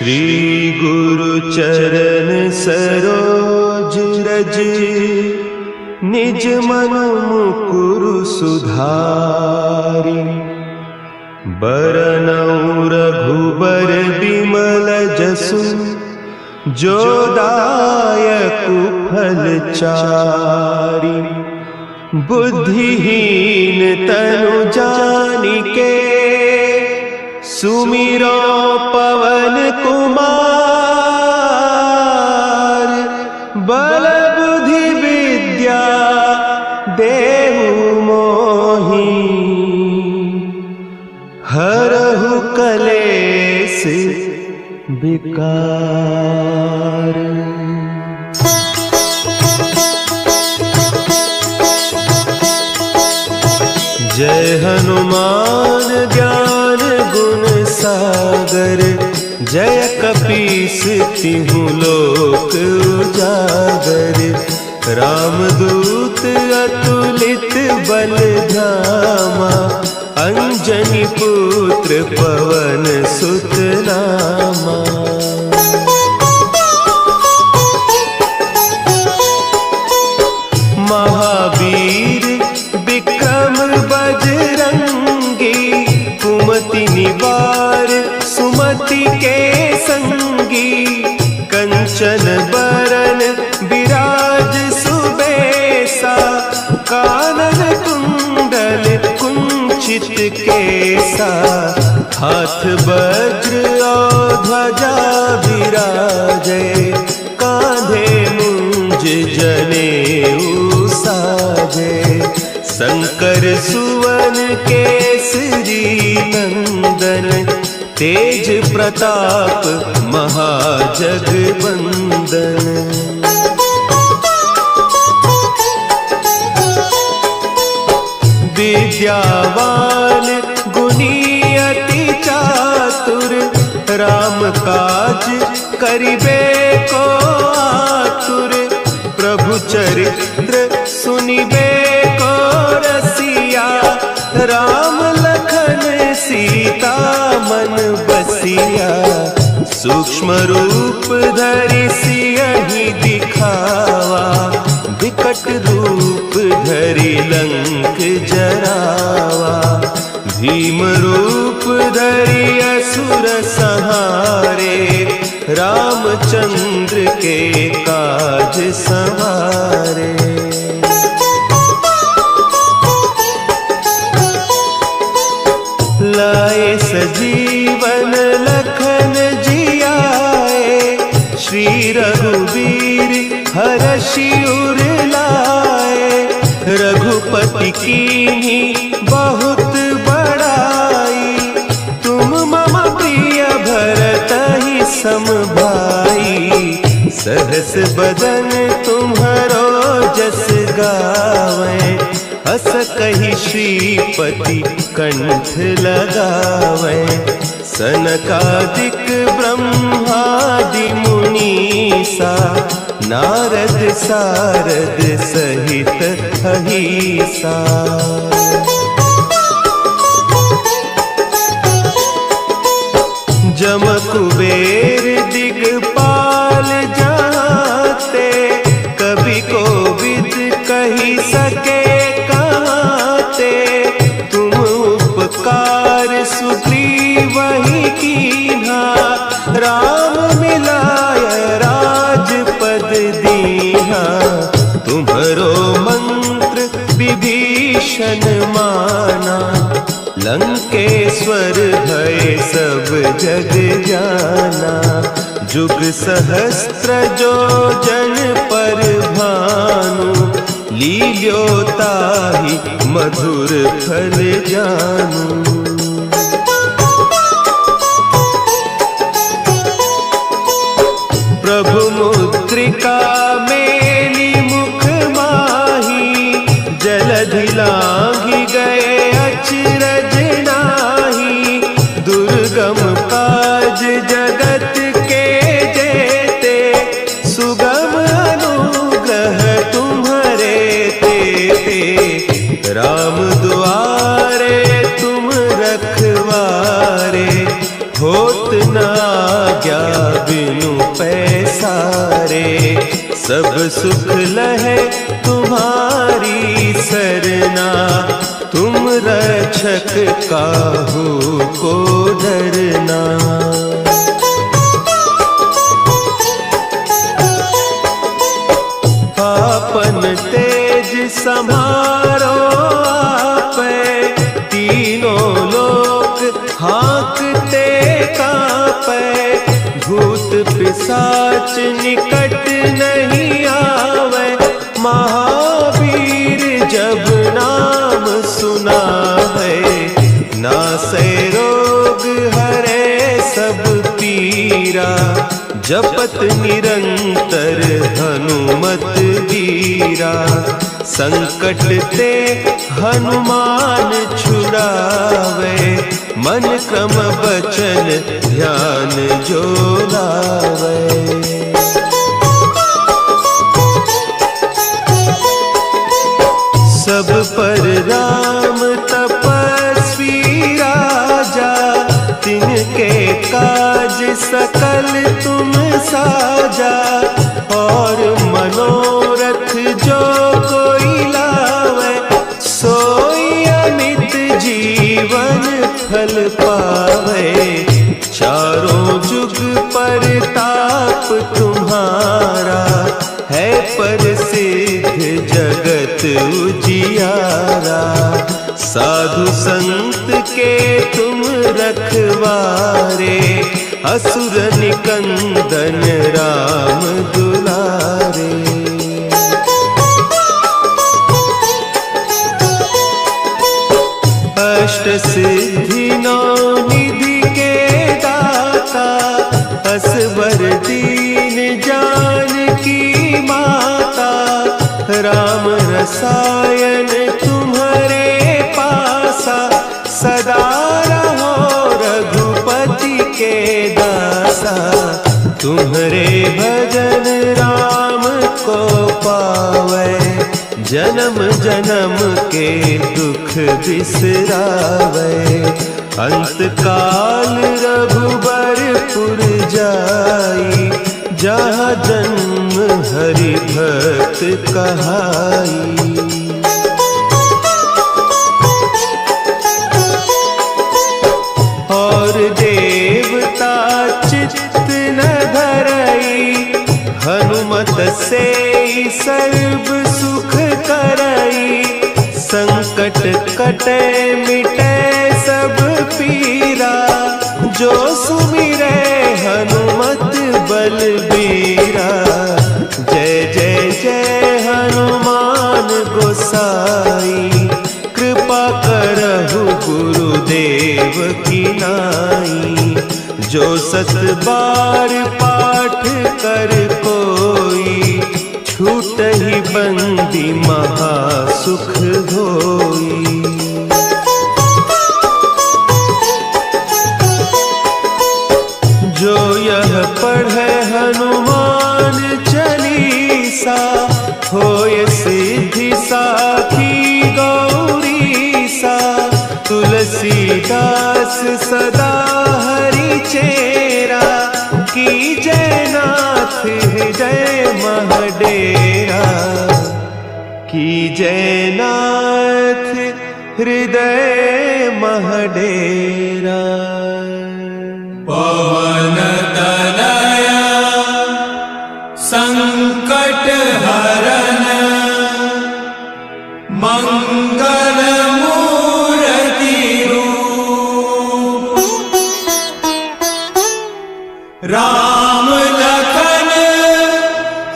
श्री गुरु चरण सरोज रज, निज मन मुकुरु सुधारि। बरनउँ रघुबर बिमल जसु, जो दायकु फल चारि। बुद्धिहीन तनु जानिके, सुमिरो पवन कुमार। बल बुद्धि विद्या देहु मोहि, हरहु कलेस विकार। जय हनुमान ज्ञान गुण सागर, जय कपीस तिहुँ लोक उजागर। रामदूत अतुलित बल धामा, अंजनी पुत्र पवन सुत नामा। महावीर विक्रम बजरंगी, कुमति निवार सुमति के संगी। कंचन बरन विराज सुबेसा, कानन कुंडल कुंचित केसा। हाथ वज्र और ध्वजा विराजे, कांधे मुंज जनेऊ साजे। शंकर सुवन केसरी नंदन, तेज प्रताप महाजगवंदन। विद्यावान गुणी अति चातुर, राम काज करिबे को आतुर। प्रभु चरित्र सुनिबे को रसिया, राम लखन सीता मन बसिया। सूक्ष्म रूप धरि सियहि दिखावा, विकट रूप धरि लंक जरावा। भीम रूप धरि असुर संहारे, रामचंद्र के काज संवारे। लाए सजीवन लखन जियाए, श्री रघुवीर हरषि उर लाए। रघुपति कीन्ही बहुत बड़ाई, तुम मम प्रिय भरतहि सम भाई। सहस बदन तुम्हरो जस गावें, हस कहि श्रीपति कंठ लगावें। सनकादिक ब्रह्मादि मुनीसा, नारद सारद सहित अहीसा। जम कुबेर दिगपाल जाते, कवि कोविद कहि सके कहते। तुम उपकार सुग्रीवहि कीन्हा, राम मिलाय राजपद दीन्हा। तुम्हरो मंत्र विभीषण माना, लंकेश्वर भय सब जग जाना। जुग सहस्त्र जो जन पर भानु, लील्यो ताहि मधुर फल जानू। प्रभु मुद्रिका मेली मुख माही, जलधि लांघि गए अचरज नाही। दुर्गम काज जगत के जेते, सुगम अनुग्रह तुम्हारे तेते। राम दुआरे तुम रखवारे, होत न आज्ञा सब सुख लहे तुम्हारी सरना, तुम रक्षक काहू को डरना। आपन तेज समारो आपे, तीनों लोक हाँकते कांपे। भूत पिशाच निकट नहीं आवे, महावीर जब नाम सुनावे। नासै रोग हरे सब पीरा, जपत निरंतर हनुमत वीरा। संकट ते हनुमान छुड़ावे, मन क्रम बचन ध्यान जो लावे। सब पर राम तपस्वी राजा, तिनके काज सकल तुम साजा। और मनोरथ जो कोई लावे, सोई अमित जीवन फल पावे। चारों जुग परताप तुम्हारा, है प्रसिद्ध जगत उजियारा। साधु संत के तुम रखवारे, असुर निकंदन राम दुलारे। अष्ट सिद्धि नौ निधि के दाता, असवर दीन जानकी माता। राम रसायन तुम्हारे पासा, सदा रहो रघुपति के दासा। तुम्हारे भजन राम को पावे, जन्म जन्म के दुख बिसरावे। अंत काल रघुबरपुर जाई, जहाँ जन्म हरि भक्त कहाई। और देवता चित्त न धरई, हनुमत से सर्व सुख करई। संकट कटे मिटे सब पीरा, जो सुमिरे हनुमत बलबीरा। जय जय जय हनुमान गोसाई, कृपा करहु गुरुदेव की नाई। जो सत बार पाठ कर कोई, छूटहि बंदी महासुख होई। जो यह पढ़े हनुमान चालीसा, होय सिद्धि साखी गौरीसा। तुलसीदास सदा हरि चेरा, की जय नाथ हृदय महडेरा। की जय नाथ हृदय महडेरा। पवन तनया संकट हरन, मंगल मूर्ति रूप। राम लखन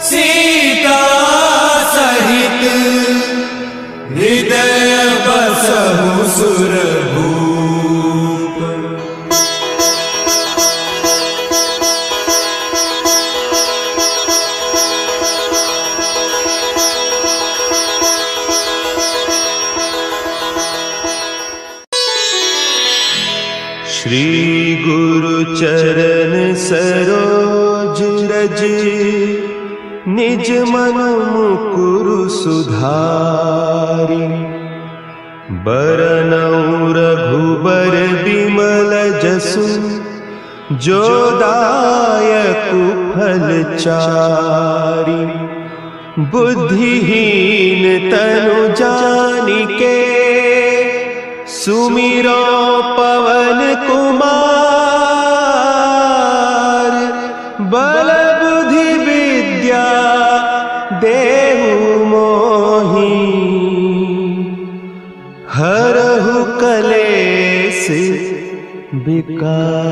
सीता सहित, हृदय बसहु सुरभूप। श्री गुरु चरण सरोज रज, निज मन मुकुरु सुधारि। बरनउँ रघुबर बिमल जसु, जो दायक फल चारि। बुद्धिहीन तनु जानिके सुमिरो पवन कुमार। बल बुद्धि विद्या देहु मोहि हरहु कलेस विकार।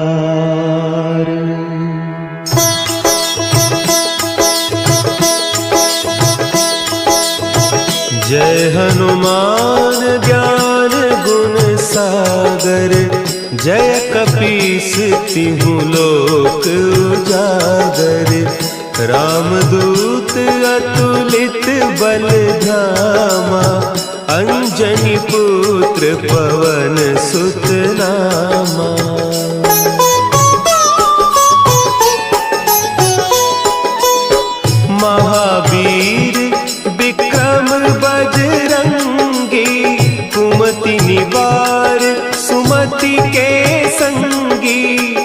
जय हनुमान ज्ञान गुण सागर। जय कपीस तिहु लोक उजागर। रामदूत अतुलित बल धामा। अंजनी पुत्र पवन सुत नामा। महावीर विक्रम बजरंगी। कुमति निवार सुमति के संगी।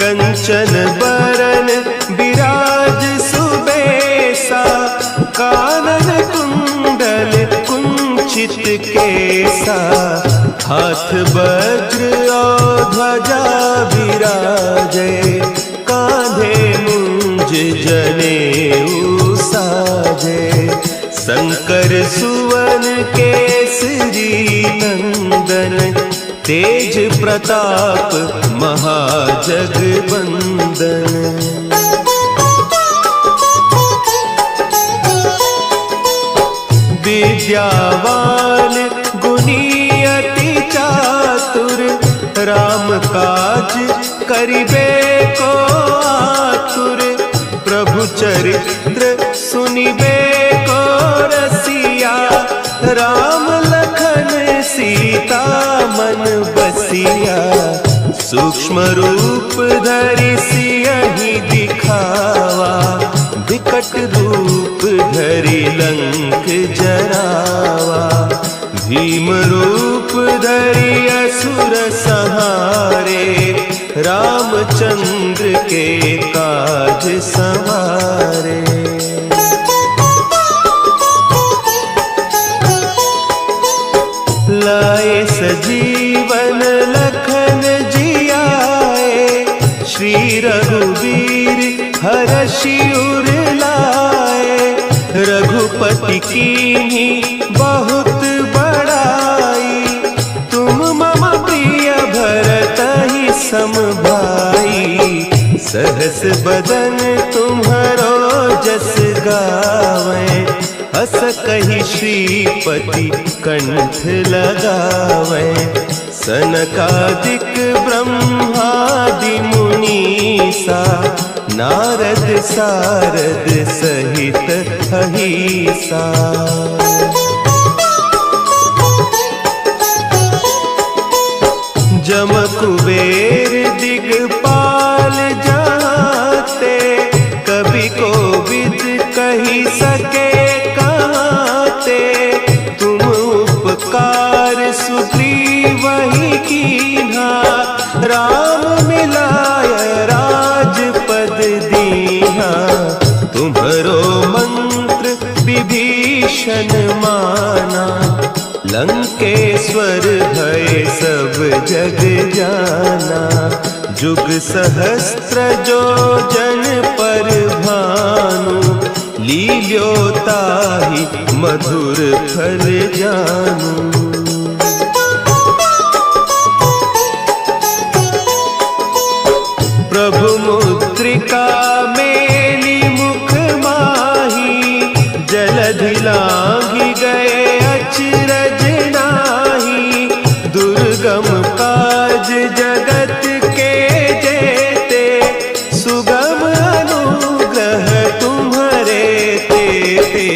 कंचन बरन विराज सुबेसा। कानन कुंडल कुंचित केसा। हाथ वज्र और ध्वजा विराजे। कांधे मुंज जनेऊ साजे। शंकर सुवन केसरी नंदन। तेज प्रताप महाजगवंदन। विद्यावान गुणी अति चातुर। राम काज करिबे को आतुर। प्रभु चरित्र सुनिबे को रसिया। राम लखन सीता मन बसिया। सूक्ष्म रूप धरि सियहि दिखावा। विकट रूप धरि लंक जरावा। भीम रूप धरि असुर संहारे। रामचंद्र के काज संवारे। लाए सजीवन लखन जियाए। श्री रघुवीर हरषि उर लाए। रघुपति कीन्ही बहुत बड़ाई। तुम मम प्रिय भरतहि सम भाई। सहस बदन तुम्हरो जस गावें। हस कहि श्रीपति कंठ लगावें। सनकादिक ब्रह्मादि मुनीसा। नारद सारद सहित अहीसा। जम कुबेर दिगपाल जाते। कवि कोविद कही सके कहते। तुम उपकार सुग्रीवहि कीन्हा। राम मिलाय राजपद दीन्हा। तुम्हरो मंत्र विभीषण माना। लंकेश्वर भय सब जग जाना। जुग सहस्त्र जो जन पर भानु। लील्योताहि मधुर फल जानू। प्रभु मुद्रिका मेली मुख माही। जलधि लांघि गए अचरज नाही। दुर्गम काज जगत के जेते। सुगम अनुग्रह तुम्हरे तेते।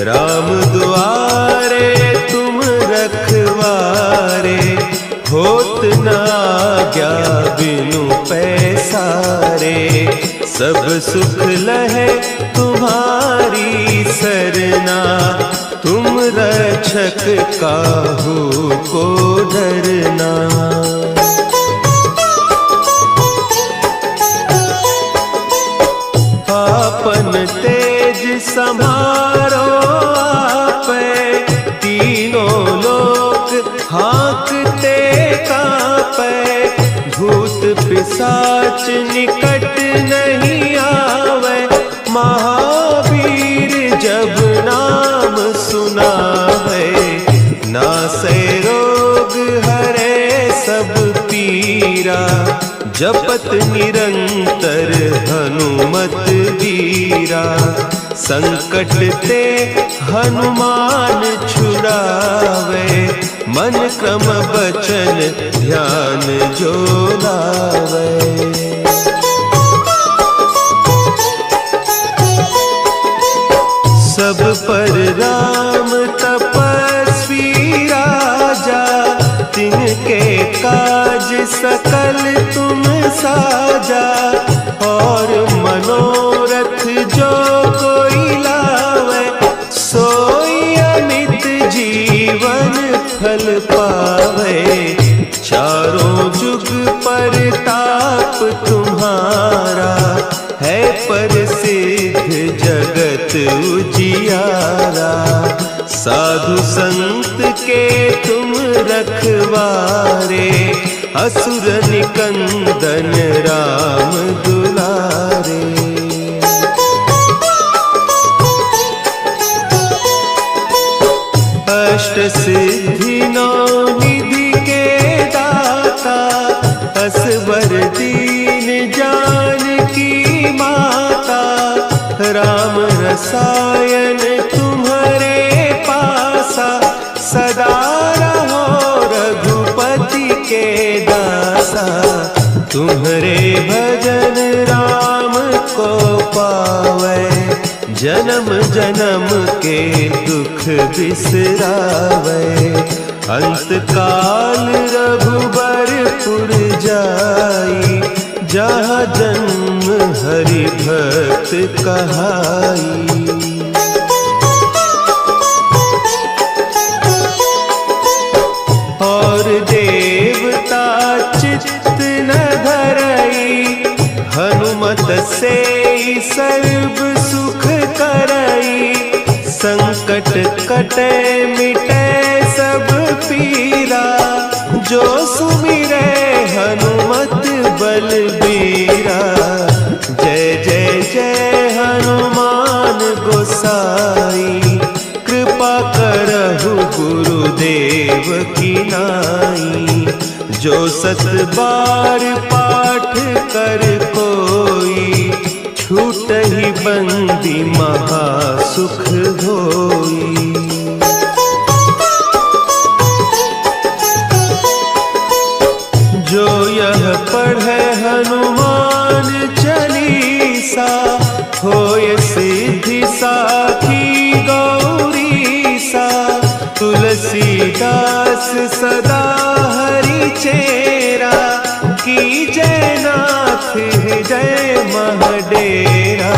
राम दुआरे तुम रखवारे। होत न आज्ञा बिनु पैसारे। सब सुख लहे तुम्हारी सरना। तुम रक्षक काहू को डरना। आपन तेज संभाल भूत पिशाच निकट नहीं आवे, महावीर जब नाम सुनावे। नासै रोग हरे सब पीरा, जपत निरंतर हनुमत वीरा। संकट ते हनुमान छुड़ावे, मन क्रम बचन ध्यान जो लावे। सब पर राम तपस्वी राजा, तिनके काज सकल तुम साजा। और मनोरथ जो कोई लावे, सोई अमित जीवन फल पावे। चारों जुग परताप तुम्हारा, है प्रसिद्ध जगत उजियारा। साधु संत के तुम रखवारे, असुर निकंदन राम दुलारे। अष्ट सिद्धि नौ निधि के दाता, असवर दीन जानकी माता। राम रसायन तुम्हारे पासा, सदा रहो रघुपति के दासा। तुम्हारे भजन राम को पावे, जन्म जन्म के दुख बिसरावे। अंत काल रघुबरपुर जाई, जहाँ जन्म हरि भक्त कहाई। और देवता चित्त न धरई, हनुमत से सर्व सुख करई। संकट कटे मिटे सब पीरा, जो सुमिरे हनुमत बलबीरा। जय जय जय हनुमान गोसाई, कृपा करहु गुरुदेव की नाई। जो सत बार पाठ कर कोई, छूटहि बंदी महासुख होई। जो यह पढ़े हनुमान चालीसा, होय सिद्धि साखी गौरीसा। तुलसीदास सदा हरि चेरा, की जय नाथ हृदय महडेरा।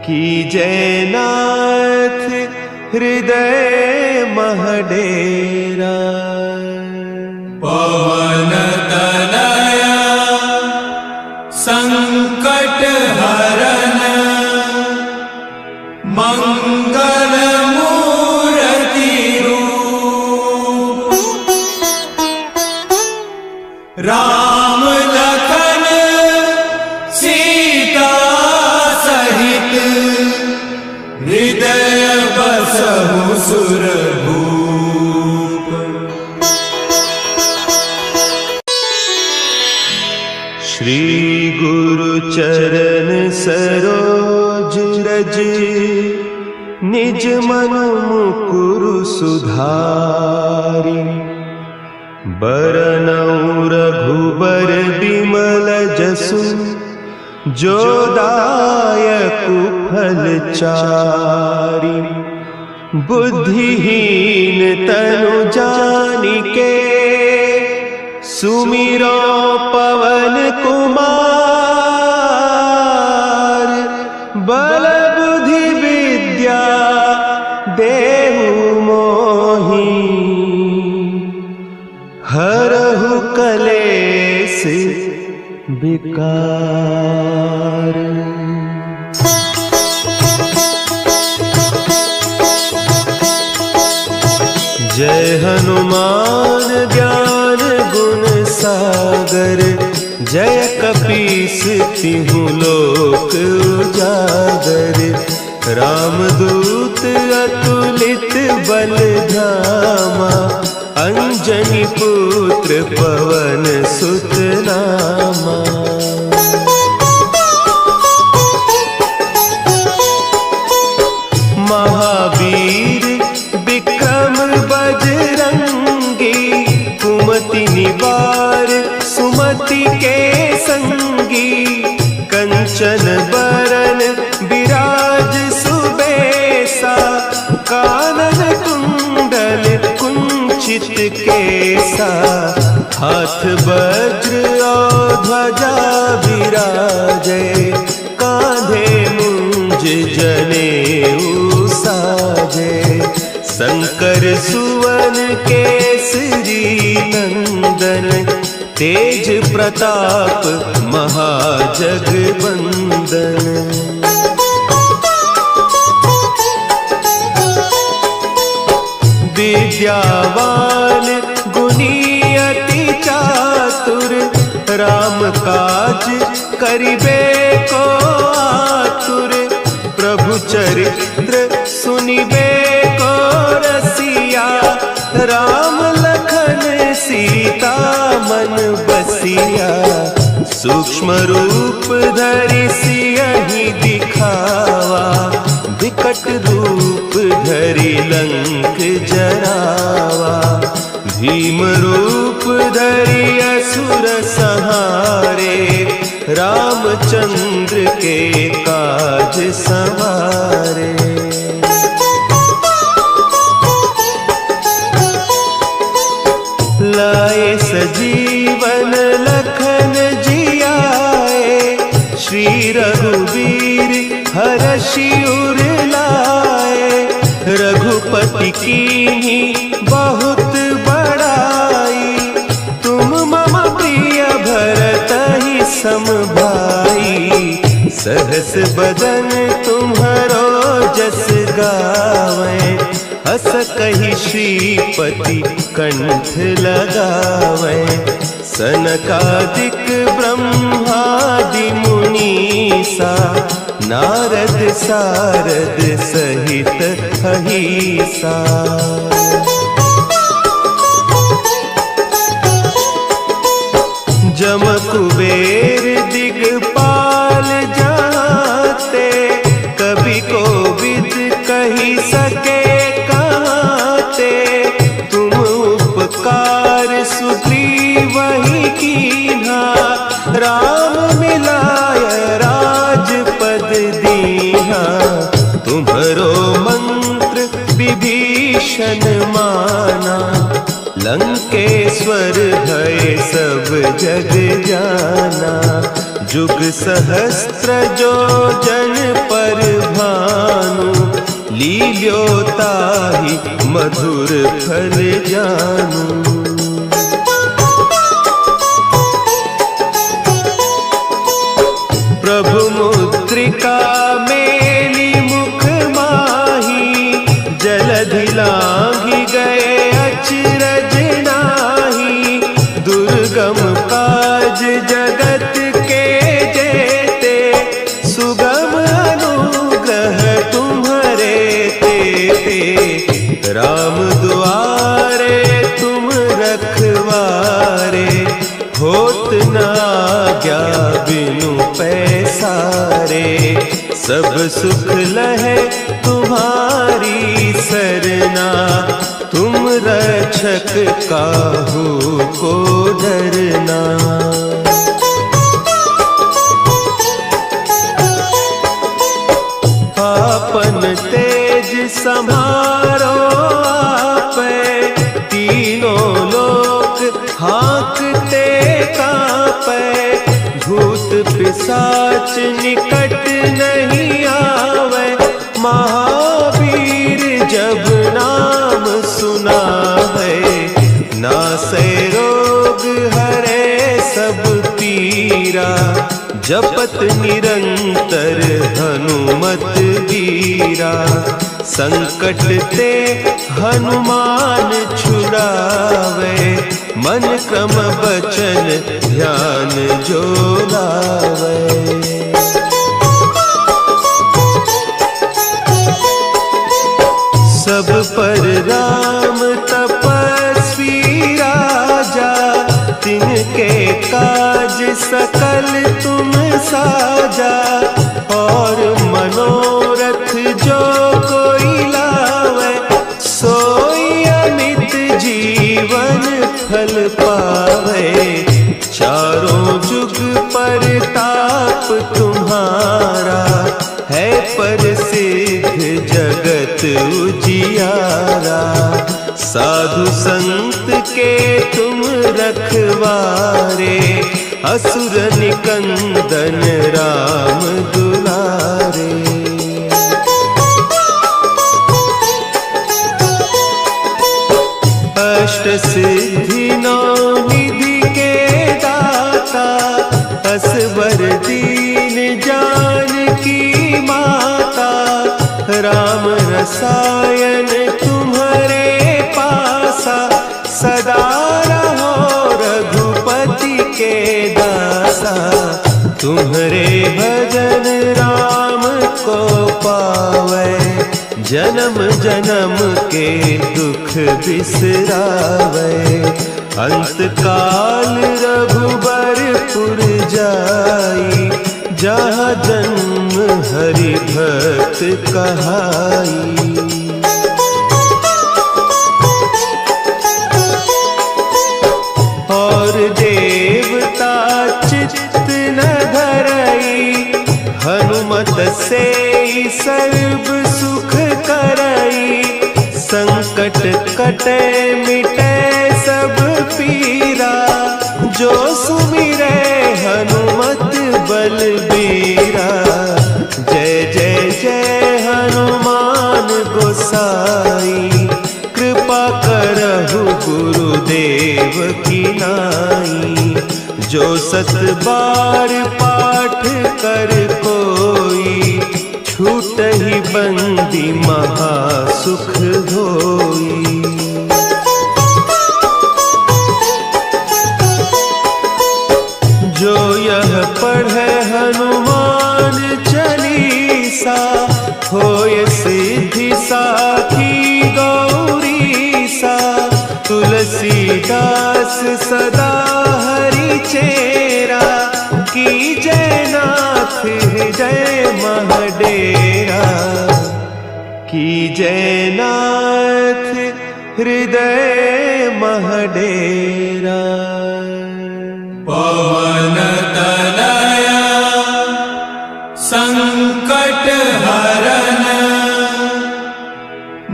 की जय नाथ हृदय महडेरा। पवन तनया संकट हरन, मंगल मूर्ति रूप। राम लखन सीता सहित, हृदय बसहु सुरभूप। श्री गुरु चरण सरोज रज, निज मन मुकुरु सुधारि। बरनउँ रघुबर बिमल जसु, जो दायकु फल चारि। बुद्धिहीन तनु जानिके, सुमिरो पवन कुमार। बल बुद्धि विद्या देहु मोहि, हरहु कलेस विकार। जय हनुमान ज्ञान गुण सागर, जय कपीस तिहु लोक उजागर। रामदूत अतुलित बल धामा, अंजनी पुत्र पवन सुत नामा। महावीर विक्रम बजरंगी, कुमति निवार सुमति के संगी। कंचन बरन विराज सुबेसा, कानन कुंडल कुंचित केसा। हाथ वज्र और ध्वजा विराजे, कांधे मुंज जनेऊ साजे। शंकर सुवन केसरी नंदन, तेज प्रताप महाजगबंदन। विद्यावान गुणी अति चातुर, राम काज करिबे को आतुर। प्रभु चरित्र सुनिबे को रसिया, राम लखन सीता मन बसिया। सूक्ष्म रूप धरि सियहि दिखावा, विकट रूप धरि लंक जरावा। भीम रूप धरि असुर संहारे, रामचंद्र के काज संवारे। लाए सजीवन लखन जियाए, श्री रघुवीर हरषि उर लाए। रघुपति कीन्ही बहुत बड़ाई, तुम मम प्रिय भरतहि सम भाई। सहस बदन तुम्हरो जस गावें, हस कहि श्रीपति कंठ लगावें। सनकादिक ब्रह्मादि मुनीसा, नारद सारद सहित अहीसा। जम कुबेर दिगपाल जाते, कवि कोविद कही सके कहते। तुम उपकार सुग्रीवहि कीन्हा, राम मिलाय राजपद दीन्हा। तुम्हरो मंत्र विभीषण माना, लंकेश्वर भय सब जग जाना। जुग सहस्त्र जो जन पर भानु, लील्योताहि मधुर फल जानू। प्रभु मुद्रिका मेली मुख माही, जलधि लांघि गए अचरज नाही। दुर्गम काज जगत के जेते, सुगम अनुग्रह तुम्हरे तेते। राम दुआरे तुम रखवारे, होत न आज्ञा बिनु पैसारे। सब सुख लहे तुम्हारी सरना, तुम रक्षक काहू को डरना। आपन तेज समारो आपे, तीनों लोक हाँकते कांपे। भूत पिशाच निकट नहीं आवे, महावीर जब नाम सुना है। नासै रोग हरे सब पीरा, जपत निरंतर हनुमत वीरा। संकट ते हनुमान छुड़ावे, मन क्रम बचन ध्यान जो लावे। सब पर राम तपस्वी राजा, तिनके काज सकल तुम साजा। और मनोरथ जो कोई लावे, सोई अमित जीवन फल पावे। चारों जुग परताप तुम्हारा, है प्रसिद्ध जगत उजियारा। साधु संत के तुम रखवारे, असुर निकंदन राम दुलारे। अष्ट सिद्धि नौ निधि के दाता, असवर दीन जानकी माता। राम रसायन तुम्हारे पासा, सदा रहो रघुपति के दासा। तुम्हारे भजन राम को पावे, जन्म जन्म के दुख बिसरावे। अंत काल रघुबरपुर जाई, जहाँ जन्म हरि भक्त कहाई। और देवता चित्त न धरई, हनुमत से सर्व सुख करई। संकट कटे मिटे सब पीरा, जो सुमिरे हनुमत बलबीरा। जय जय जय हनुमान गोसाई, कृपा करहु गुरुदेव की नाई। जो सत बार पाठ कर कोई, छूटहि बंदी महासुख होई। जो यह पढ़े हनुमान चालीसा, होय सिद्धि साखी गौरीसा। तुलसीदास सदा हरि चेरा, कीजय नाथ हृदय महडेरा। कीजय नाथ हृदय महडेरा। पवन तनया संकट हरन,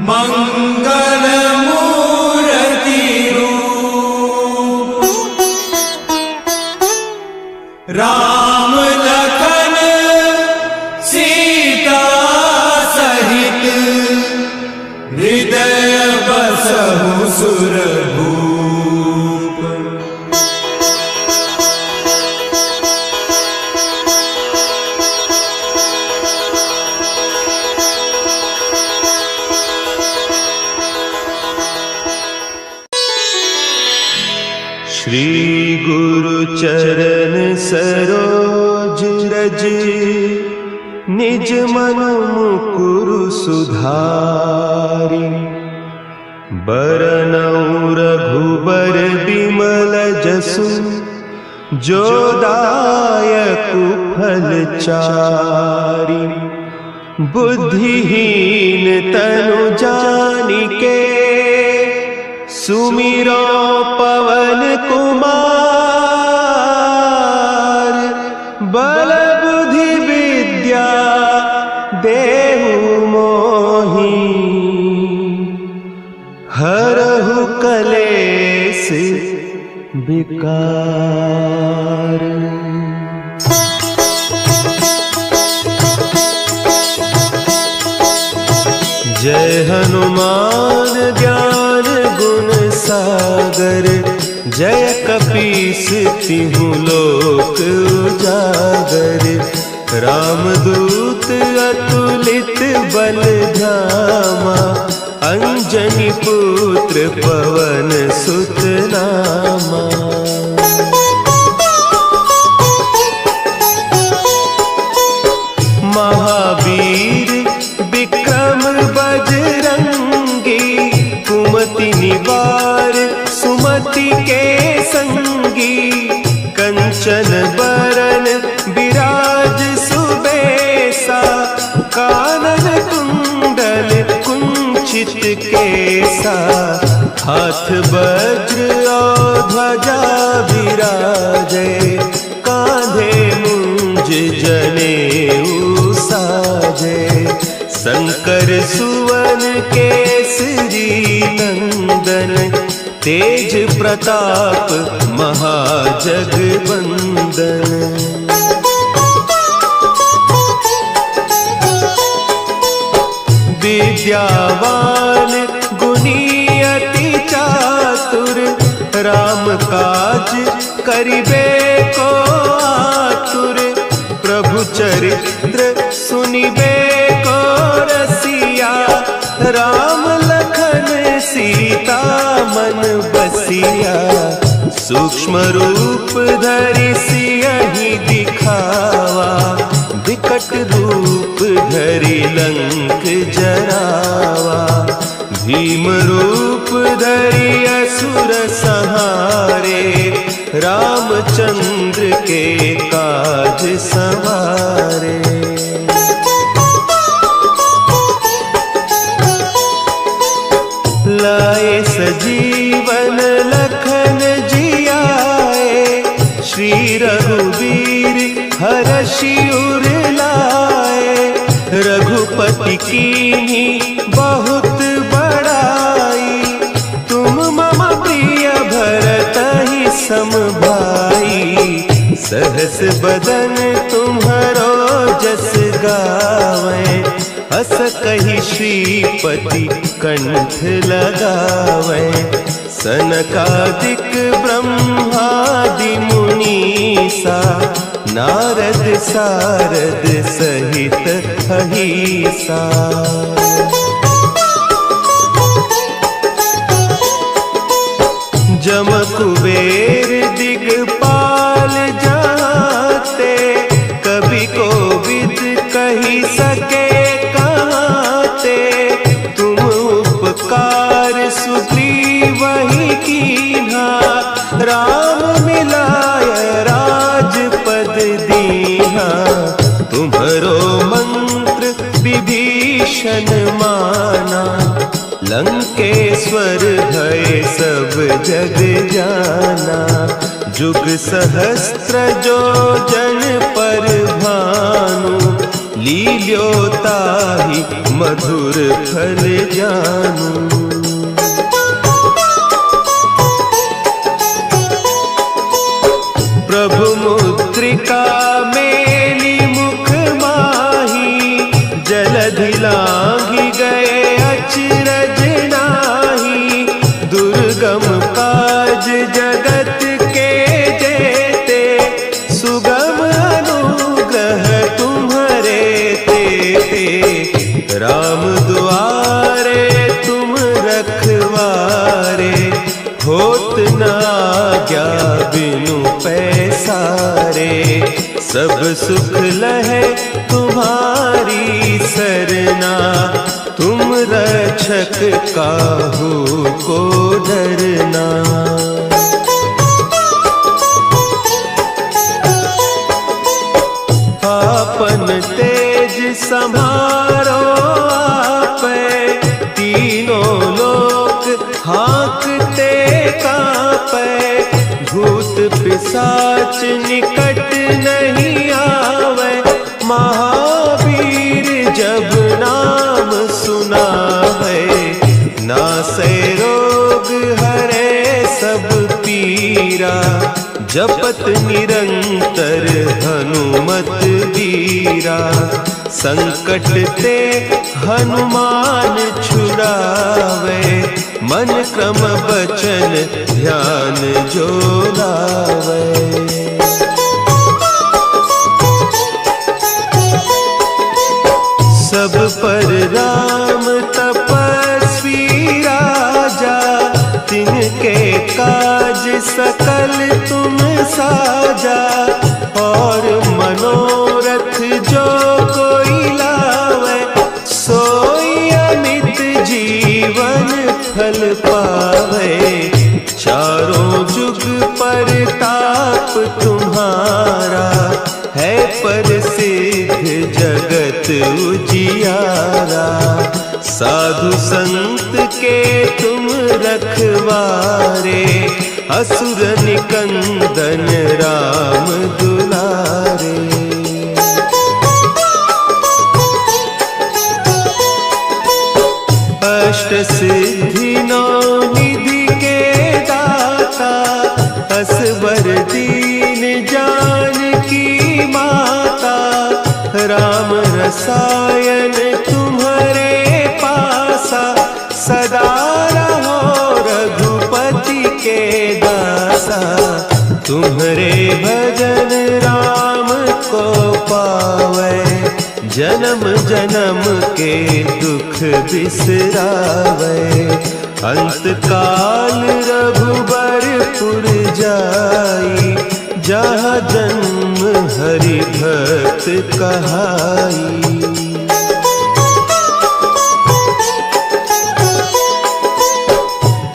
मंगल मूर्ति रूप। राम लखन सीता सहित, हृदय बसहु सुरभूप। श्री गुरु चरण सरोज रज, निज मन मुकुरु सुधारि। बरनउँ रघुबर बिमल जसु, जो दायकु फल चारि। बुद्धिहीन तनु जानिके, सुमिरो पवन कुमार। बल बुद्धि विद्या देहु मोहि, हरहु कलेस विकार। जय हनुमान ज्ञान गुण सागर, जय कपीस तिहु लोक उजागर। रामदूत अतुलित बल धाम, अंजनी पुत्र पवन सुत नामा। महावीर विक्रम बजरंगी, कुमति निवार सुमति के संगी। कंचन बरन विराज सुबेसा, कानन कुंडल कुंचित केसा। हाथ वज्र और ध्वजा विराजे, कांधे मुंज जनेऊ साजे। शंकर सुवन केसरी नंदन, तेज प्रताप महाजगवंदन। विद्यावान गुणी अति चातुर, राम काज करिबे को आतुर। प्रभु चरित्र सुनिबे को रसिया, राम लखन सीता मन बसिया। सूक्ष्म रूप धरि सियहि दिखावा, विकट रूप धरि लंक जरावा। भीम रूप धरि असुर संहारे, रामचंद्र के काज सवारे। लाए सजीवन लखन जियाए, श्री रघुवीर हरषि उर लाए। रघुपति कीन्ही बहुत बड़ाई, तुम मम प्रिय भरतहि सम भाई। सहस बदन तुम्हरो जस गावें, हस कहि श्रीपति कंठ लगावें। सनकादिक ब्रह्मादि मुनीसा, नारद सारद सहित अहीसा। जम कुबेर दिगपाल जाते, कवि कोविद कही सके कहते। तुम उपकार सुग्रीवहि कीन्हा, राम मिलाय राजपद दीन्हा। तुम्हरो मंत्र विभीषण माना, लंकेश्वर भय सब जग जाना। जुग सहस्त्र जो जन पर भानु, लील्योताहि मधुर फल जानू। प्रभु मुद्रिका मेली मुख माही, जलधि लांघि गए अचरज नाही। दुर्गम काज जगत के जेते, सुगम अनुग्रह तुम्हरे तेते। राम दुआरे तुम रखवारे, होत न आज्ञा बिनु पैसारे। सब सुख लहे तुम्हारी सरना, तुम रक्षक काहू को डरना। आपन तेज संभारो आपे, तीनों लोक हाँकते कांपे। भूत पिशाच निकट नहीं आवे, महावीर जब नाम सुना है। नासै रोग हरे सब पीरा, जपत निरंतर हनुमत वीरा। संकट ते हनुमान छुड़ावे, मन क्रम बचन ध्यान जो लावे। सब पर राम तपस्वी उजियारा। साधु संत के तुम रखवारे, असुर निकंदन राम दुलारे। अष्ट सिद्धि नौ निधि के दाता, असबर दीन जानकी माता। राम रसायन तुम्हारे पासा, सदा रहो रघुपति के दासा। तुम्हारे भजन राम को पावे, जन्म जन्म के दुख बिसरावे। अंत काल रघुबरपुर जाई, जहाँ जन्म हरि भक्त कहाई।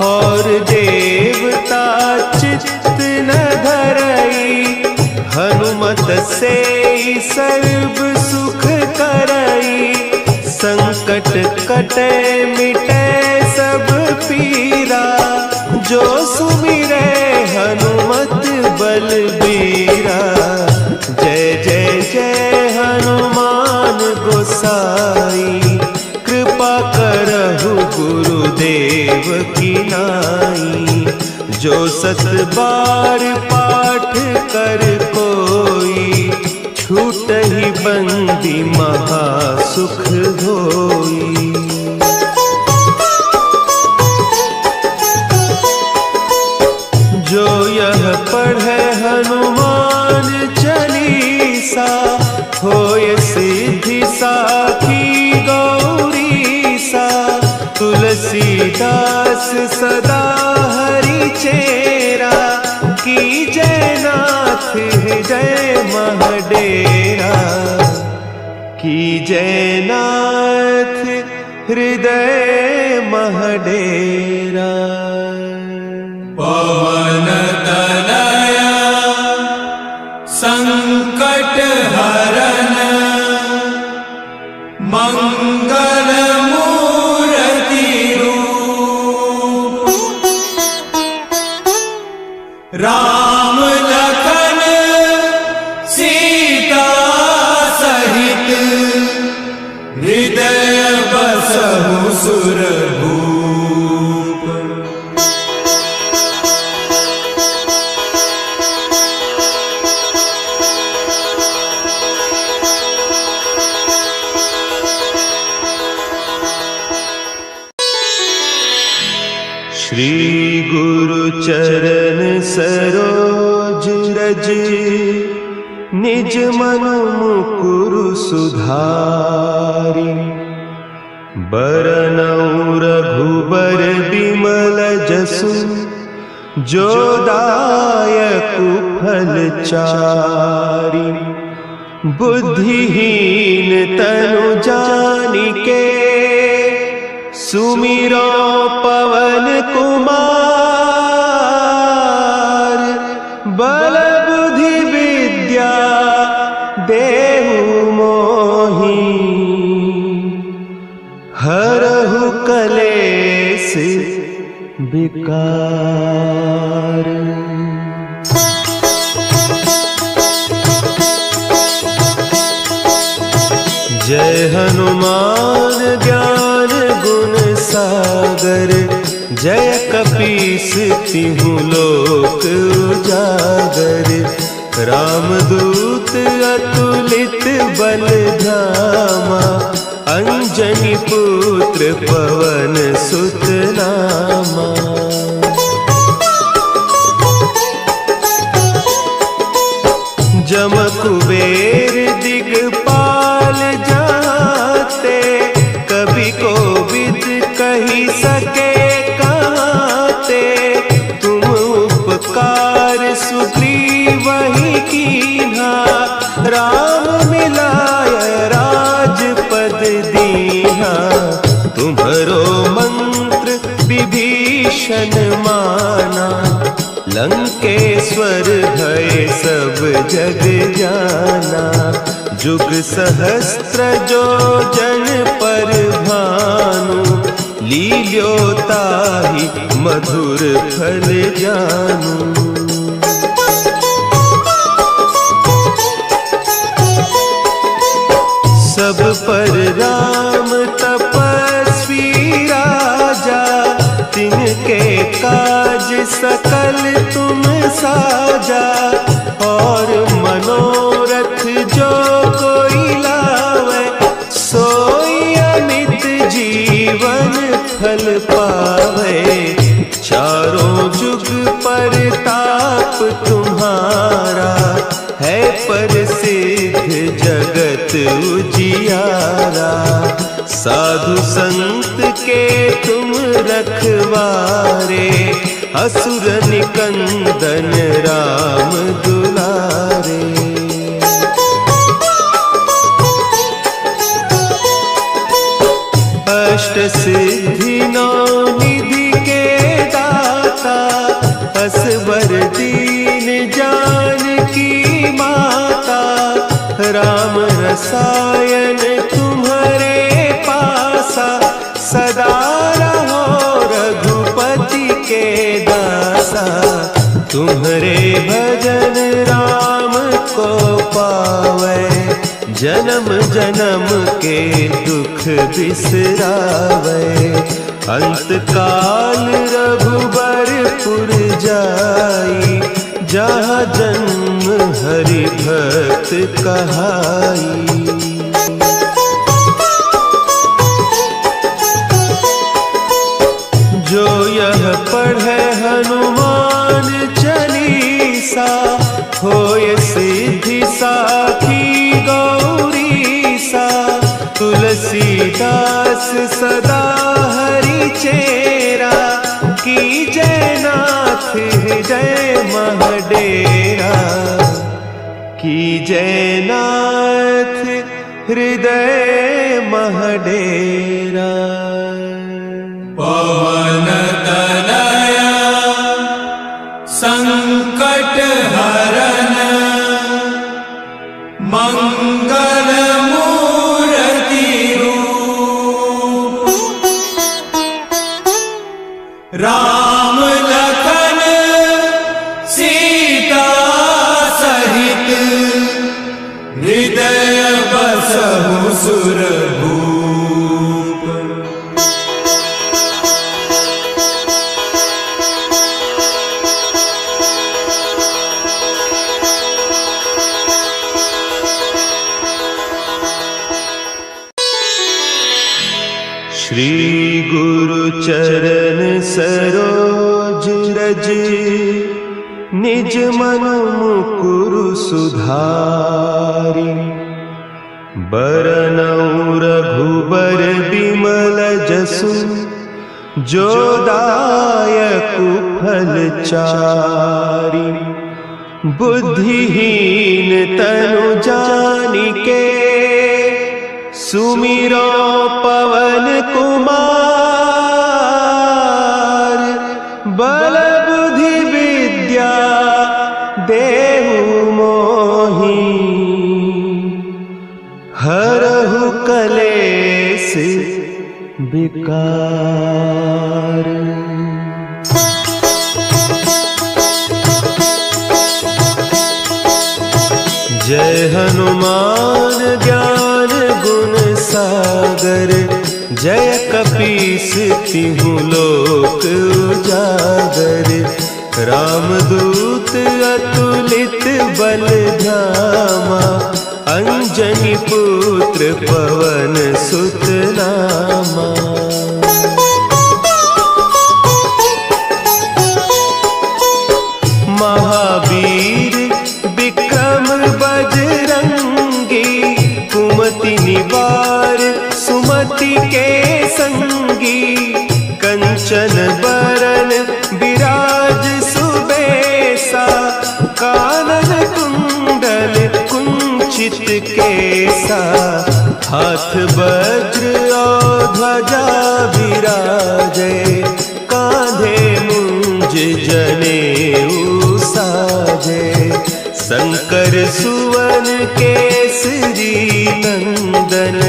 और देवता चित्त न धरई, हनुमत से सर्व सुख करई। संकट कटे मिटे सब पीरा, जो सुमिरे हनुमत बलबीरा। जय जय जय हनुमान गोसाई, कृपा करहु गुरुदेव की नाई। जो सत बार पाठ कर कोई, छूटहि बंदी महा सुख होई। जो यह पढ़े हनुमान चालीसा, होय सिद्धि साखी गौरीसा। तुलसीदास सदा हरि चेरा, की जयनाथ हृदय महडेरा। की जयनाथ हृदय महडेरा। पवन तनया संकट हरन, मंगल मूर्ति रूप। राम लखन सीता सहित, हृदय बसहु सुरभूप। श्री गुरु चरण सरोज रज, निज मन मुकुरु सुधारि। बरनउँ रघुबर बिमल जसु, जो दायकु फल चारि। बुद्धिहीन तनु जानिके, सुमिरो पवन कुमार। बल बुद्धि विद्या देहु मोहि, हरहु कलेस विकार। जय हनुमान ज्ञान गुण सागर, जय कपीस तिहु लोक उजागर। रामदूत अतुलित बल धामा, अंजनी पुत्र पवन सुत नामा। जम कुबेर दिगपाल जाते, कभी कोविद कही सके कहते। तुम उपकार सुग्रीवहि कीन्हा, राम मिलाय राजपद दीन्हा। तुम्हरो मंत्र विभीषण माना, लंकेश्वर भय सब जग जाना। जुग सहस्त्र जो जन पर भानु, लील्योताहि मधुर फल जानू। सब पर राम तपस्वी राजा, तिनके काज सकल तुम साजा। और मनोरथ जो कोई लावे, सोई अमित जीवन फल पावे। चारों जुग परताप तुम्हारा, है प्रसिद्ध जगत उजियारा। साधु संत के तुम रखवारे, असुर निकंदन राम दुलारे। अष्ट सिद्धि नौ निधि के दाता, असवर दीन जानकी माता। राम रसायन तुम्हारे पासा, सदा रहो रघुपति के दासा। तुम्हारे भजन राम को पावे, जन्म जन्म के दुख बिसरावे। अंत काल रघुबरपुर जाई, जहाँ जन्म हरि भक्त कहाई। जो यह पढ़े हनुमान चालीसा, होय सिद्धि साखी गौरीसा। तुलसीदास सदा हरि चेरा, कीजय नाथ हृदय महडेरा। कीजय नाथ हृदय महडेरा। पवन तनया संकट हरन, मंगल मूर्ति रूप। राम लखन सीता सहित, हृदय बसहु सुरभूप। श्री गुरु चरण सरोज रज, निज मन मुकुरु सुधारि। बरनउँ रघुबर बिमल जसु, जो दायकु फल चारि। बुद्धिहीन तनु जानिके, सुमिरो पवन कुमार। बल बुद्धि विद्या देहु मोहि, हरहु कलेस विकार। जय हनुमान ज्ञान गुण सागर, जय कपीस तिहु लोक उजागर। रामदूत अतुलित बल धामा, अंजनी पुत्र पवन सुत नामा। महावीर विक्रम बजरंगी, कुमति निवार सुमति के संगी। कंचन बरन विराज सुबेसा, कानन कुंडल कुंचित केसा। हाथ वज्र और ध्वजा विराजे, कांधे मुंज जनेऊ साजे। शंकर सुवन केसरी नंदन,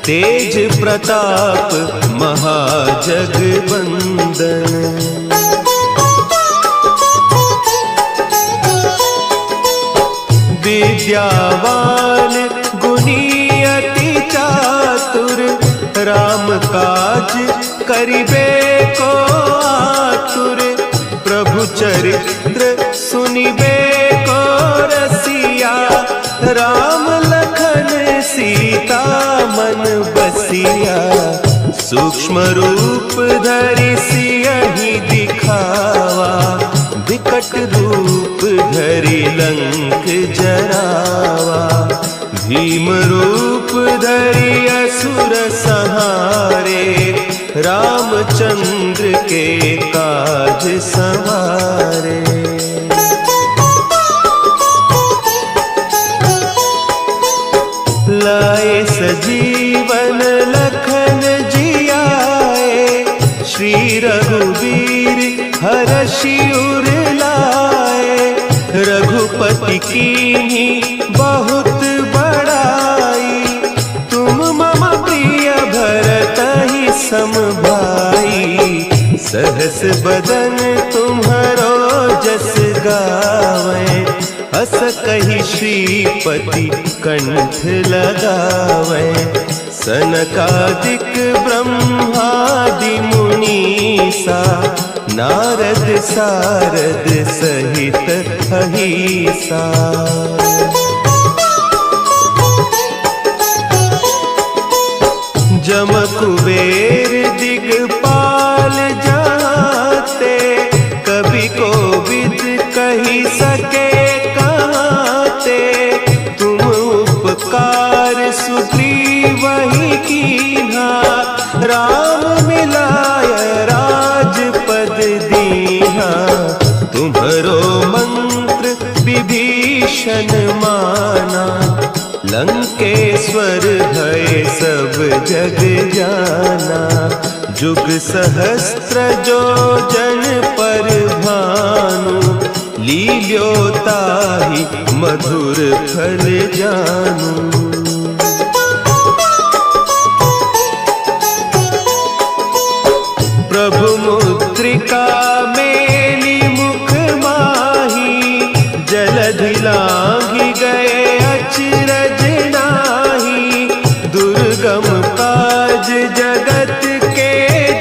तेज प्रताप महाजगवंदन। विद्यावान गुणी अति चातुर, राम काज करिबे को आतुर। प्रभु चरित्र सुनिबे को रसिया, राम लखन सीता मन बसिया। सूक्ष्म रूप धरि सियहि दिखावा, विकट रूप धरि लंक जरावा। भीम रूप धरि असुर संहारे, रामचंद्र के काज संवारे। लाए सजीवन लखन जियाए, श्री रघुवीर हरषि उर लाए। रघुपति कीन्ही बहुत बड़ाई, तुम मम प्रिय भरतहि सम भाई। सहस बदन तुम्हरो जस गावें, अस कहि श्रीपति कंठ लगावें। सनकादिक ब्रह्मादि मुनीसा, नारद सारद सहित अहीसा। जम कुबेर दिगपाल जाते, कवि कोविद कही सके कहते। तुम उपकार सुग्रीवहि कीन्हा, राम मिलाय राजपद दीन्हा। तुम्हरो मंत्र विभीषण माना, लंकेश्वर भय सब जग जाना। जुग सहस्त्र जो जन पर भानु, लील्योताहि मधुर फल जानू। प्रभु मुद्रिका मेली मुख माही, जलधि लांघि गए अचरज नाही। दुर्गम काज जगत के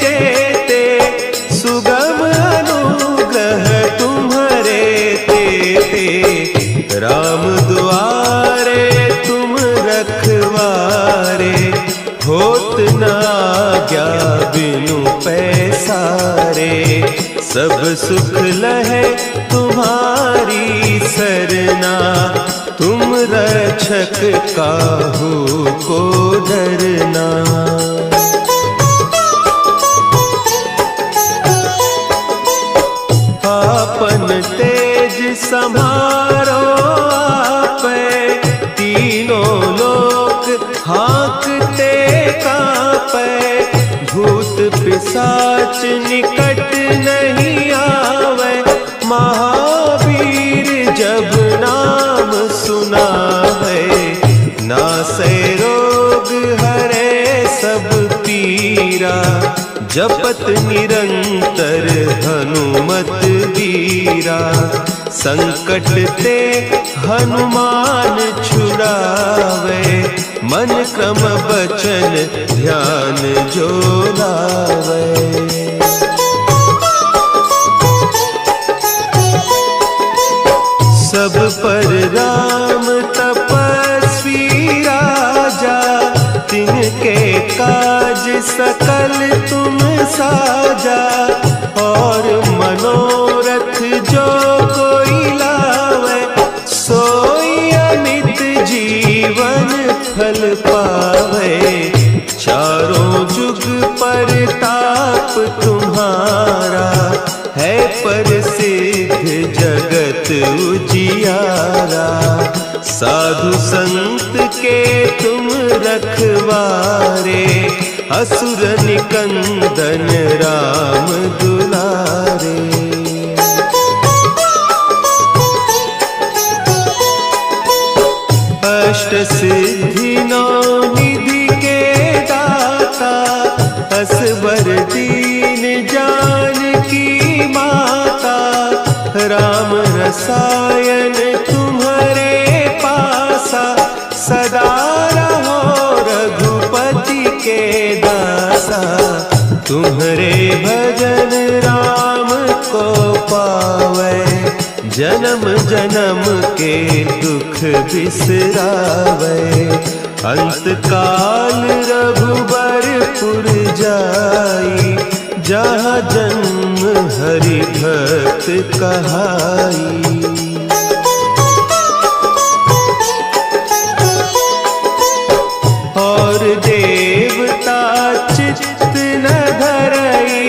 जेते, सुगम अनुग्रह तुम्हरे तेते। राम दुआरे तुम रखवारे, होत न आज्ञा बिनु पैसारे। सब सुख लहे तुम्हारी सरना, तुम रक्षक काहू को डरना। आपन तेज समारो आपे, तीनों लोक हाँकते कांपे। भूत पिशाच निकट नहीं आवे, महावीर जब नाम सुना है। नासै रोग हरे सब पीरा, जपत निरंतर हनुमत बीरा। संकट ते हनुमान छुड़ावे, मन क्रम बचन ध्यान जो लावे। सब पर राम तपस्वी राजा, तिनके काज सकल तुम साजा। और मनोरथ जो कोई लावे, सोई अमित जीवन फल पावे। चारों जुग परताप तुम्हारा, है प्रसिद्ध जगत उजियारा। साधु संत के तुम रखवारे, असुर निकंदन राम दुलारे। अष्ट सिद्धि नौ निधि के दाता, असबर दीन जानकी माता, राम रसायन तुम्हारे पासा, सदा रहो रघुपति के दासा। तुम्हारे भजन राम को पावे, जन्म जन्म के दुख बिसरावे। अंत काल रघुबरपुर जाई, जहाँ जन्म हरि भक्त कहाई। और देवता चित्त न धरई,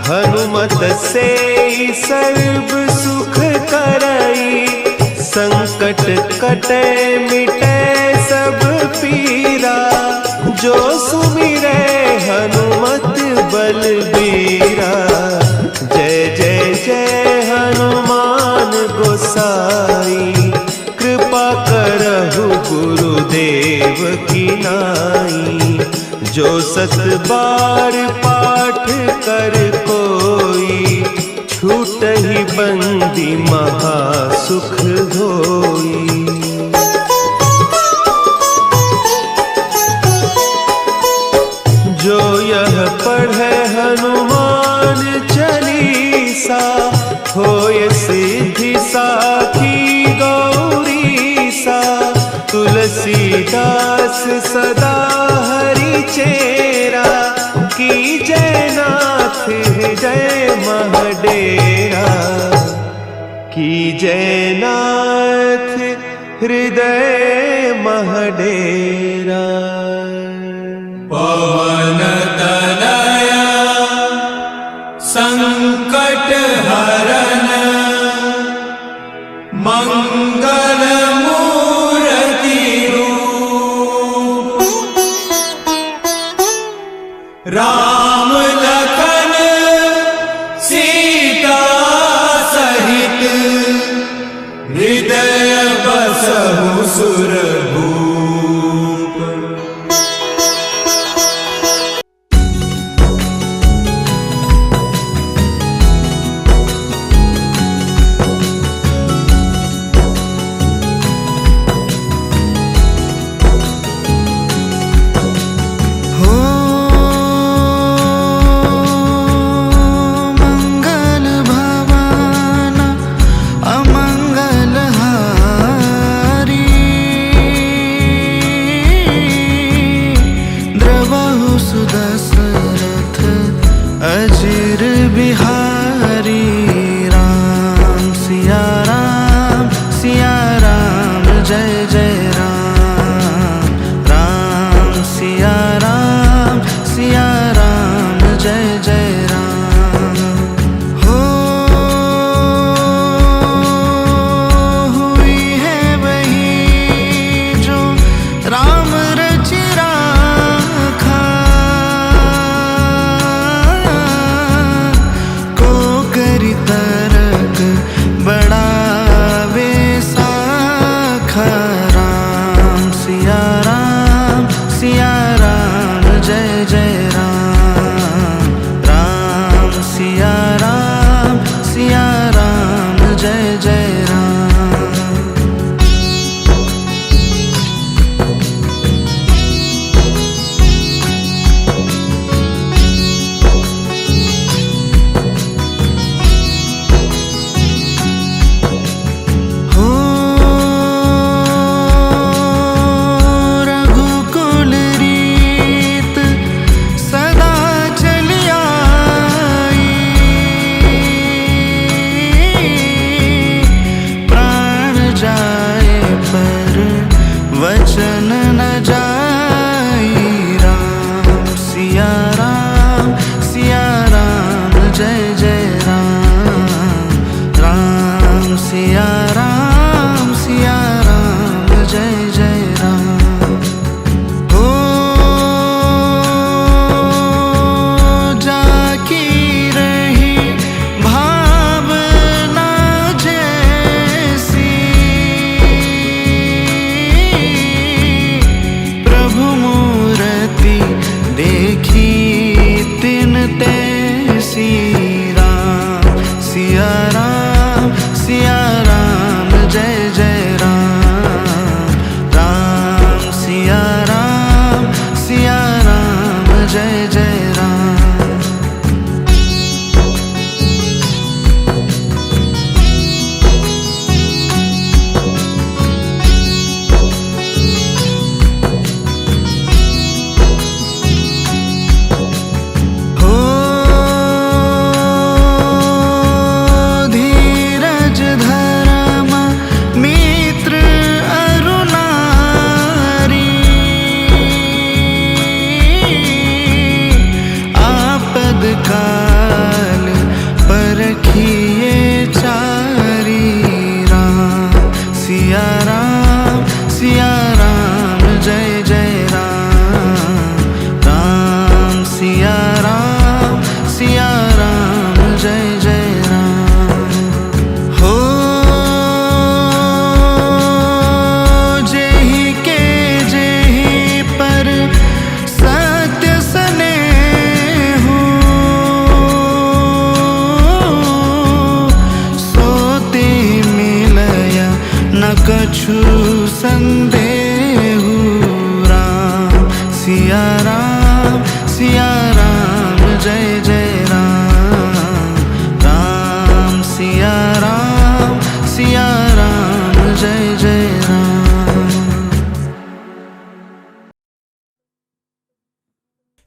हनुमत से सर्व सुख करई। संकट कटे मिटे सब पीरा, जो सुमिरे हनुमत बलबीरा। जय जय जय हनुमान गोसाई, कृपा करहु गुरुदेव की नाई। जो सत बार पाठ कर कोई, छूटहि बंदी महा सुख होई। जो यह पढ़े हनुमान चालीसा, होय सिद्धि साखी गौरीसा। तुलसीदास सदा हरि चेरा, कीजय नाथ हृदय महडेरा। कीजय नाथ हृदय महडेरा। पवन तनया संकट हरन, मंगल मूर्ति रूप। राम लखन सीता सहित, हृदय बसहु सुरभूप।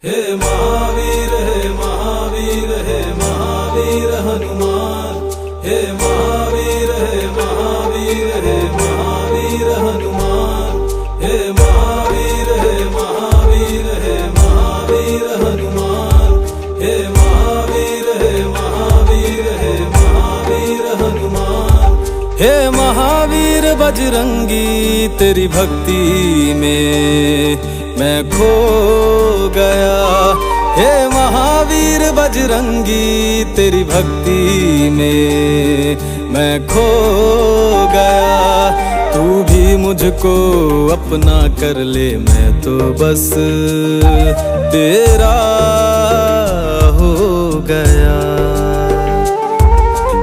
हे महावीर हनुमान, हे महावीर हनुमान, हे महावीर हनुमान, हे महावीर हनुमान। हे महावीर बजरंगी तेरी भक्ति में मैं खो गया। हे महावीर बजरंगी तेरी भक्ति में मैं खो गया। तू भी मुझको अपना कर ले, मैं तो बस तेरा हो गया।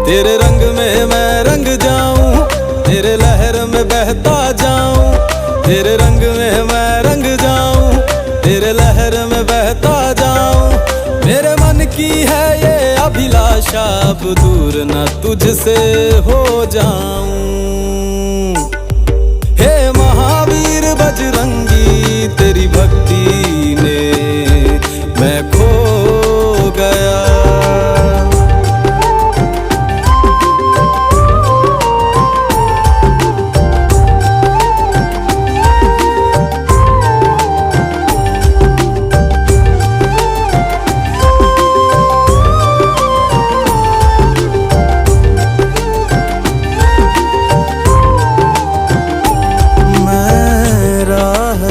तेरे रंग में मैं रंग जाऊं, तेरे लहर में बहता जाऊं। तेरे रंग में मैं रंग जाऊं, तेरे लहर में बहता जाऊं। मेरे मन की है ये अभिलाषा, अब दूर न तुझसे हो जाऊं। हे महावीर बजरंगी तेरी भक्ति में मैं खो गया।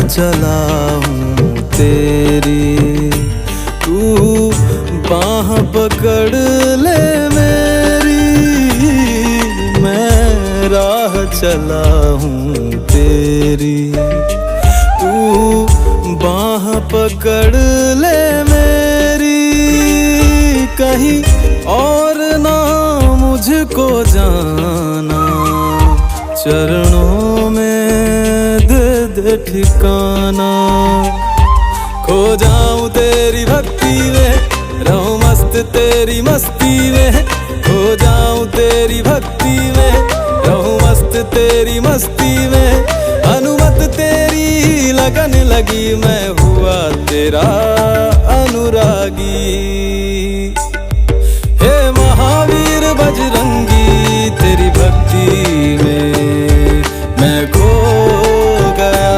चला हूँ तेरी, तू बाह पकड़ ले मेरी। मैं राह चला हूँ तेरी, तू बाह पकड़ ले मेरी। कहीं और ना मुझको जाना, चरणों में दे ठिकाना। खो जाऊं तेरी भक्ति में, रहूं मस्त तेरी मस्ती में। खो जाऊं तेरी भक्ति में, रहूं मस्त तेरी मस्ती में। अनुमत तेरी लगन लगी, मैं हुआ तेरा अनुरागी। हे महावीर बजरंगी तेरी भक्ति में मैं खो गया।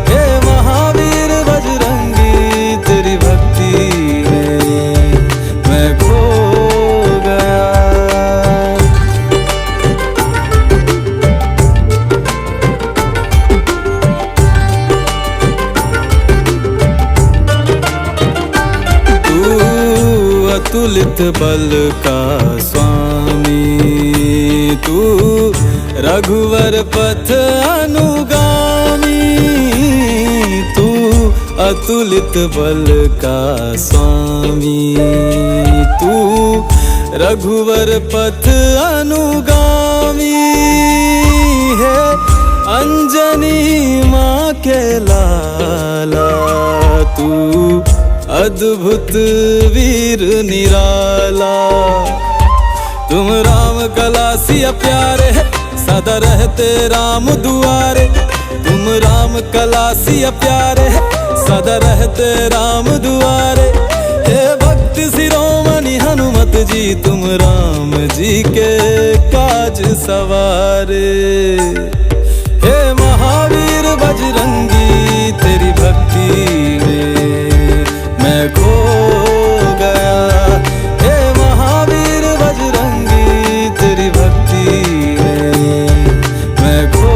हे महावीर बजरंगी तेरी भक्ति में मैं खो गया। तू अतुलित बल का स्वामी, तू रघुवर पथ अनुगामी। तू अतुलित बल का स्वामी, तू रघुवर पथ अनुगामी। है अंजनी माँ के लाला, तू अद्भुत वीर निराला। तुम राम कलासिया प्यारे, सदा रहते राम दुआरे। तुम राम कलासिया प्यारे, सदा रहते राम दुआरे। हे भक्त शिरोमणि हनुमत जी, तुम राम जी के काज सवारे। हे महावीर बजरंगी तेरी भक्ति में मैं खो गया। हे महावीर बजरंगी तेरी भक्ति में मैं खो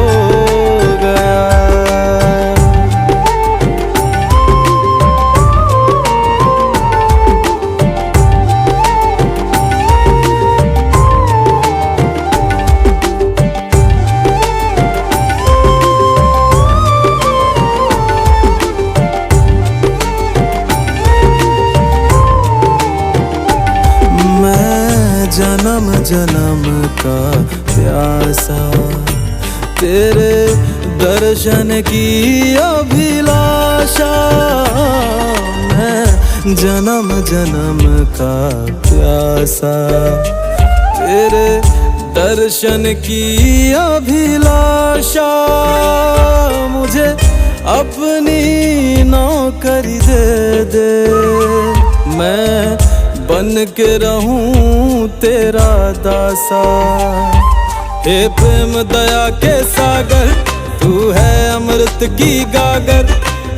गया। जन्म जन्म का प्यासा, तेरे दर्शन की अभिलाषा। मैं जन्म जन्म का प्यासा, तेरे दर्शन की अभिलाषा। मुझे अपनी नौकरी दे दे, बन के रहूं तेरा दासा। हे प्रेम दया के सागर तू है अमृत की गागर।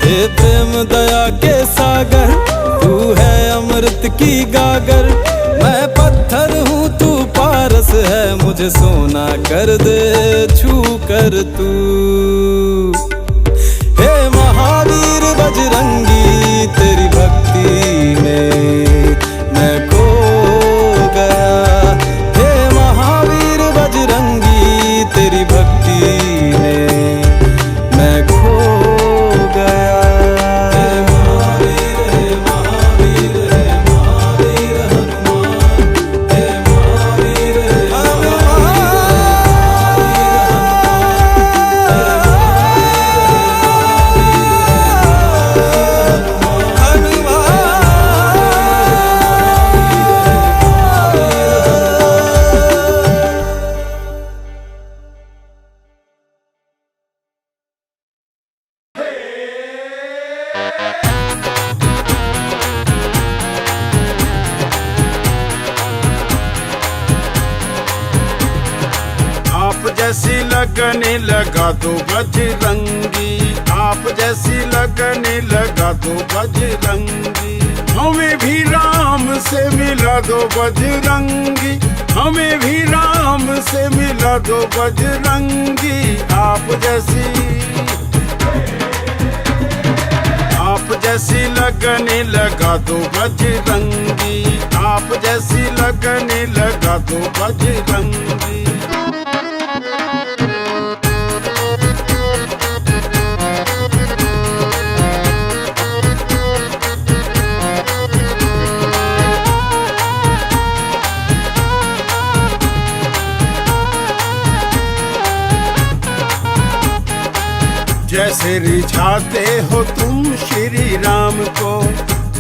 हे प्रेम दया के सागर तू है अमृत की गागर। मैं पत्थर हूँ तू पारस है, मुझे सोना कर दे छू कर तू। हे महावीर बजरंगी तेरी भक्ति में मैं खो गया। हे महावीर बजरंगी तेरी भक्ति में मैं खो गया। हे महावीर हे महावीर हे महावीर हनुमान। हे महावीर हे आप जैसी लगने लगा दो बजरंगी, आप जैसी लगने लगा दो बजरंगी। हमें भी राम से मिला दो बजरंगी, हमें भी राम से मिला दो बजरंगी। आप जैसी लगने लगा दो बजरंगी, आप जैसी लगने लगा दो बजरंगी। जैसे रिझाते हो तुम श्री राम को,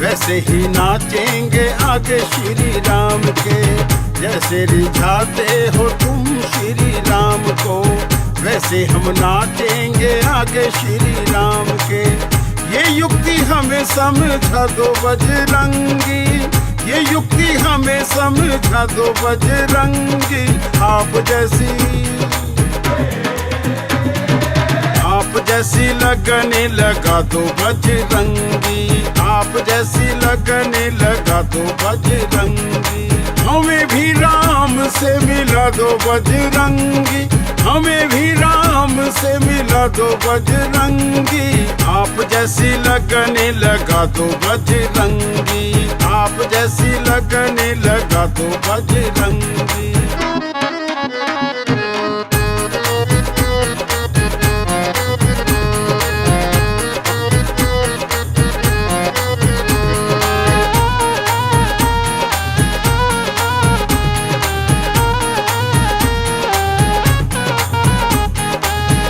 वैसे ही नाचेंगे आगे श्री राम के। जैसे रिझाते हो तुम श्री राम को, वैसे हम नाचेंगे आगे श्री राम के। ये युक्ति हमें समझा दो बजरंगी, ये युक्ति हमें समझा दो बजरंगी। आप जैसी लगने लगा दो बजरंगी, आप जैसी लगने लगा दो बजरंगी। हमें भी राम से मिला दो बजरंगी, हमें भी राम से मिला दो बजरंगी। आप जैसी लगने लगा दो बजरंगी, आप जैसी लगने लगा दो बजरंगी।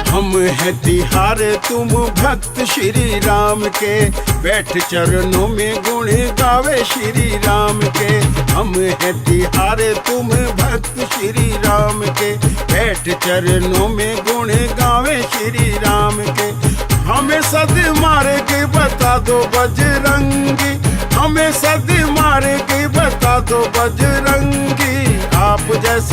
हम हैं तिहारे तुम भक्त श्री राम के, बैठ चरणों में गुण गावे श्री राम के। हम हैं तिहारे तुम भक्त श्री राम के, बैठ चरणों में गुण गावे श्री राम के। हमें सद मारे के बता दो बजरंगी, हमें सद मारे के बता दो बजरंगी।